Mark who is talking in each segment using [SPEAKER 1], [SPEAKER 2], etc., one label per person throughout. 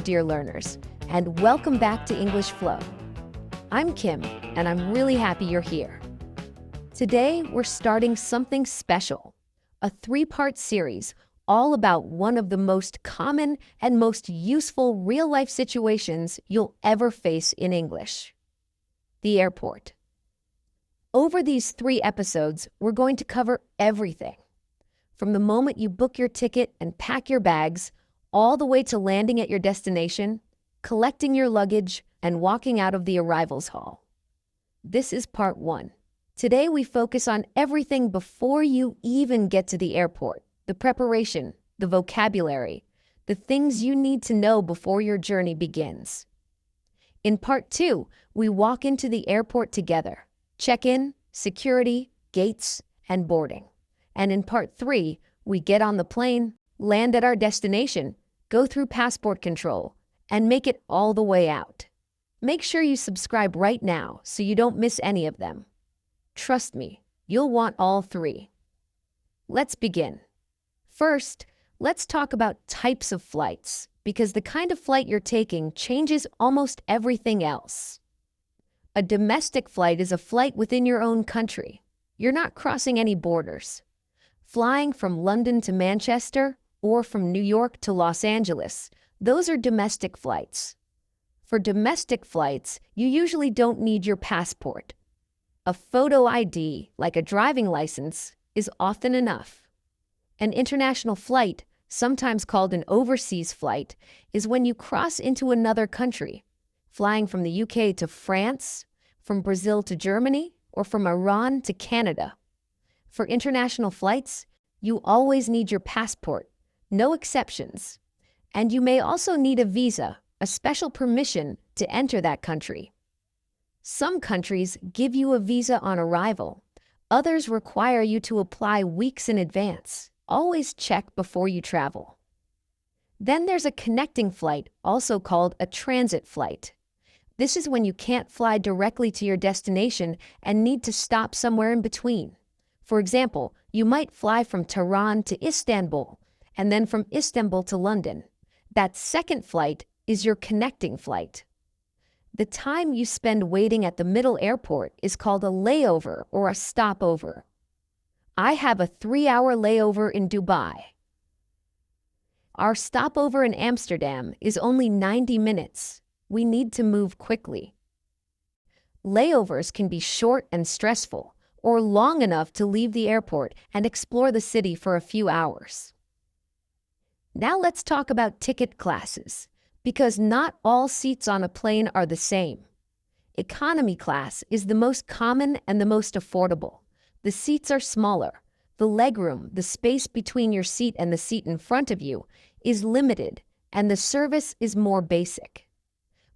[SPEAKER 1] dear learners, and welcome back to English Flow. I'm Kim, and I'm really happy you're here. Today, we're starting something special, a 3-part series all about one of the most common and most useful real-life situations you'll ever face in English: the airport. Over these 3 episodes, we're going to cover everything, from the moment you book your ticket and pack your bags, all the way to landing at your destination, collecting your luggage, and walking out of the arrivals hall. This is part 1. Today we focus on everything before you even get to the airport: the preparation, the vocabulary, the things you need to know before your journey begins. In part 2, we walk into the airport together: check-in, security, gates, and boarding. And in part 3, we get on the plane, land at our destination, go through passport control, and make it all the way out. Make sure you subscribe right now so you don't miss any of them. Trust me, you'll want all 3. Let's begin. First, let's talk about types of flights, because the kind of flight you're taking changes almost everything else. A domestic flight is a flight within your own country. You're not crossing any borders. Flying from London to Manchester or from New York to Los Angeles, those are domestic flights. For domestic flights, you usually don't need your passport. A photo ID, like a driving license, is often enough. An international flight, sometimes called an overseas flight, is when you cross into another country, flying from the UK to France, from Brazil to Germany, or from Iran to Canada. For international flights, you always need your passport, no exceptions. And you may also need a visa, a special permission to enter that country. Some countries give you a visa on arrival. Others require you to apply weeks in advance. Always check before you travel. Then there's a connecting flight, also called a transit flight. This is when you can't fly directly to your destination and need to stop somewhere in between. For example, you might fly from Tehran to Istanbul, and then from Istanbul to London. That second flight is your connecting flight. The time you spend waiting at the middle airport is called a layover or a stopover. I have a 3-hour layover in Dubai. Our stopover in Amsterdam is only 90 minutes. We need to move quickly. Layovers can be short and stressful, or long enough to leave the airport and explore the city for a few hours. Now let's talk about ticket classes, because not all seats on a plane are the same. Economy class is the most common and the most affordable. The seats are smaller. The legroom, the space between your seat and the seat in front of you, is limited, and the service is more basic.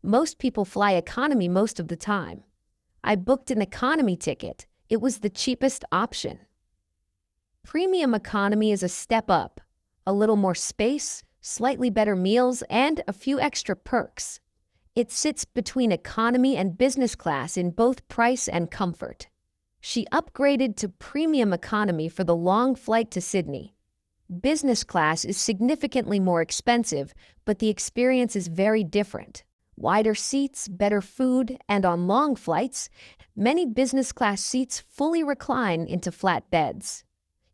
[SPEAKER 1] Most people fly economy most of the time. I booked an economy ticket. It was the cheapest option. Premium economy is a step up. A little more space, slightly better meals, and a few extra perks. It sits between economy and business class in both price and comfort. She upgraded to premium economy for the long flight to Sydney. Business class is significantly more expensive, but the experience is very different. Wider seats, better food, and on long flights, many business class seats fully recline into flat beds.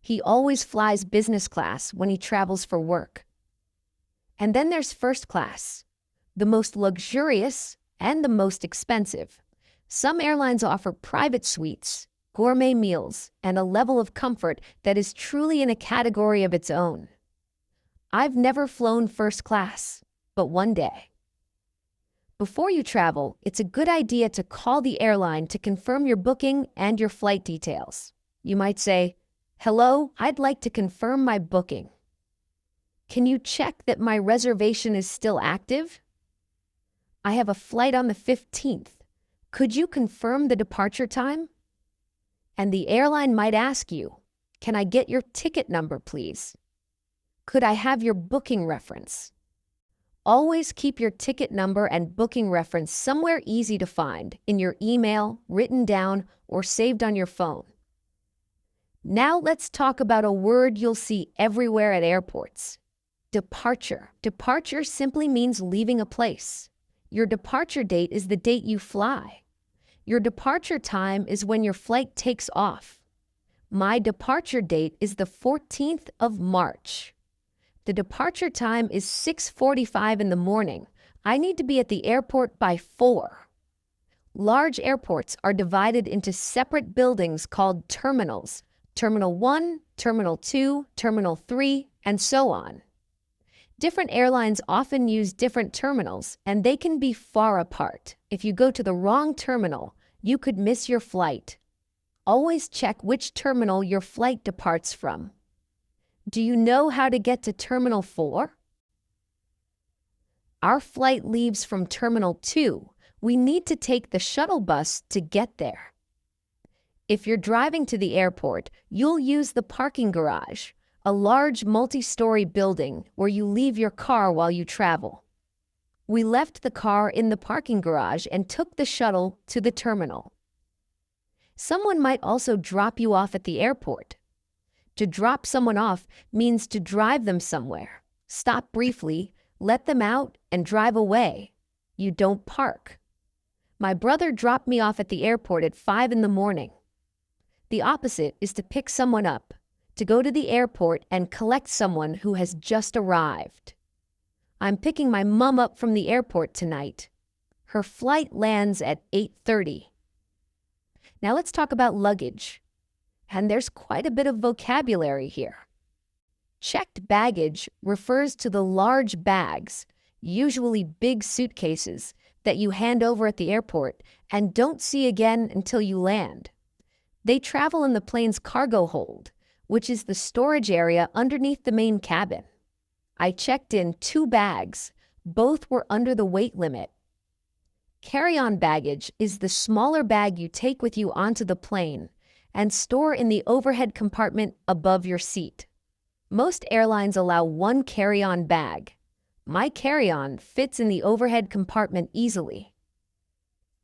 [SPEAKER 1] He always flies business class when he travels for work. And then there's first class, the most luxurious and the most expensive. Some airlines offer private suites, gourmet meals, and a level of comfort that is truly in a category of its own. I've never flown first class, but one day. Before you travel, it's a good idea to call the airline to confirm your booking and your flight details. You might say, "Hello, I'd like to confirm my booking. Can you check that my reservation is still active? I have a flight on the 15th. Could you confirm the departure time?" And the airline might ask you, "Can I get your ticket number, please? Could I have your booking reference?" Always keep your ticket number and booking reference somewhere easy to find, in your email, written down, or saved on your phone. Now let's talk about a word you'll see everywhere at airports: Departure. Departure simply means leaving a place. Your departure date is the date you fly. Your departure time is when your flight takes off. My departure date is the 14th of March. The departure time is 6:45 in the morning. I need to be at the airport by 4. Large airports are divided into separate buildings called terminals. Terminal 1, Terminal 2, Terminal 3, and so on. Different airlines often use different terminals, and they can be far apart. If you go to the wrong terminal, you could miss your flight. Always check which terminal your flight departs from. Do you know how to get to Terminal 4? Our flight leaves from Terminal 2. We need to take the shuttle bus to get there. If you're driving to the airport, you'll use the parking garage, a large multi-story building where you leave your car while you travel. We left the car in the parking garage and took the shuttle to the terminal. Someone might also drop you off at the airport. To drop someone off means to drive them somewhere. Stop briefly, let them out, and drive away. You don't park. My brother dropped me off at the airport at 5 in the morning. The opposite is to pick someone up, to go to the airport and collect someone who has just arrived. I'm picking my mom up from the airport tonight. Her flight lands at 8:30. Now let's talk about luggage. And there's quite a bit of vocabulary here. Checked baggage refers to the large bags, usually big suitcases, that you hand over at the airport and don't see again until you land. They travel in the plane's cargo hold, which is the storage area underneath the main cabin. I checked in 2 bags. Both were under the weight limit. Carry-on baggage is the smaller bag you take with you onto the plane and store in the overhead compartment above your seat. Most airlines allow 1 carry-on bag. My carry-on fits in the overhead compartment easily.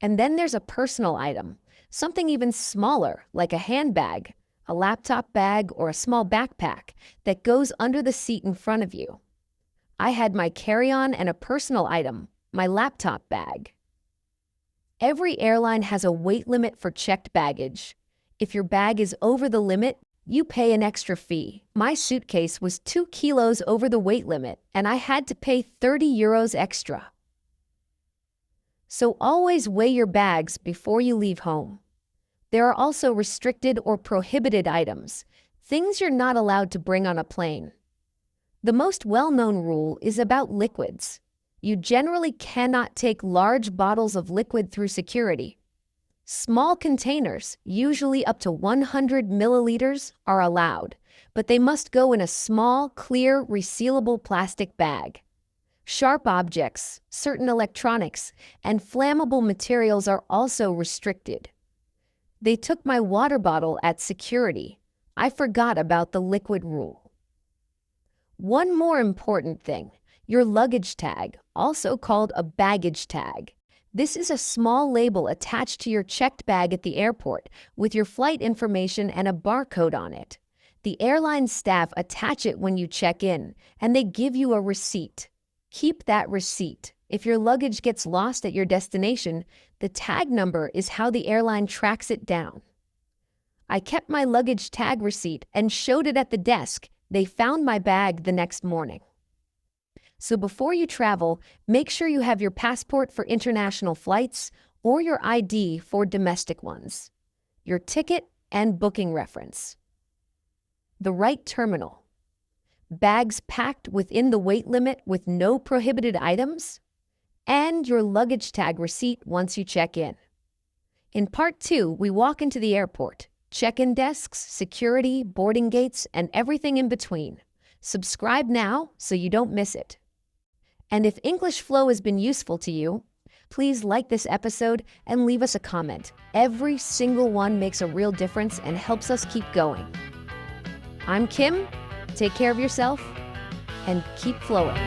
[SPEAKER 1] And then there's a personal item, something even smaller, like a handbag, a laptop bag, or a small backpack that goes under the seat in front of you. I had my carry-on and a personal item, my laptop bag. Every airline has a weight limit for checked baggage. If your bag is over the limit, you pay an extra fee. My suitcase was 2 kilos over the weight limit, and I had to pay €30 extra. So always weigh your bags before you leave home. There are also restricted or prohibited items, things you're not allowed to bring on a plane. The most well-known rule is about liquids. You generally cannot take large bottles of liquid through security. Small containers, usually up to 100 milliliters, are allowed, but they must go in a small, clear, resealable plastic bag. Sharp objects, certain electronics, and flammable materials are also restricted. They took my water bottle at security. I forgot about the liquid rule. One more important thing, your luggage tag, also called a baggage tag. This is a small label attached to your checked bag at the airport with your flight information and a barcode on it. The airline staff attach it when you check in, and they give you a receipt. Keep that receipt. If your luggage gets lost at your destination, the tag number is how the airline tracks it down. I kept my luggage tag receipt and showed it at the desk. They found my bag the next morning. So before you travel, make sure you have your passport for international flights or your ID for domestic ones, your ticket and booking reference. The right terminal. Bags packed within the weight limit with no prohibited items, and your luggage tag receipt once you check in. In part 2, we walk into the airport, check-in desks, security, boarding gates, and everything in between. Subscribe now so you don't miss it. And if English Flow has been useful to you, please like this episode and leave us a comment. Every single one makes a real difference and helps us keep going. I'm Kim. Take care of yourself and keep flowing.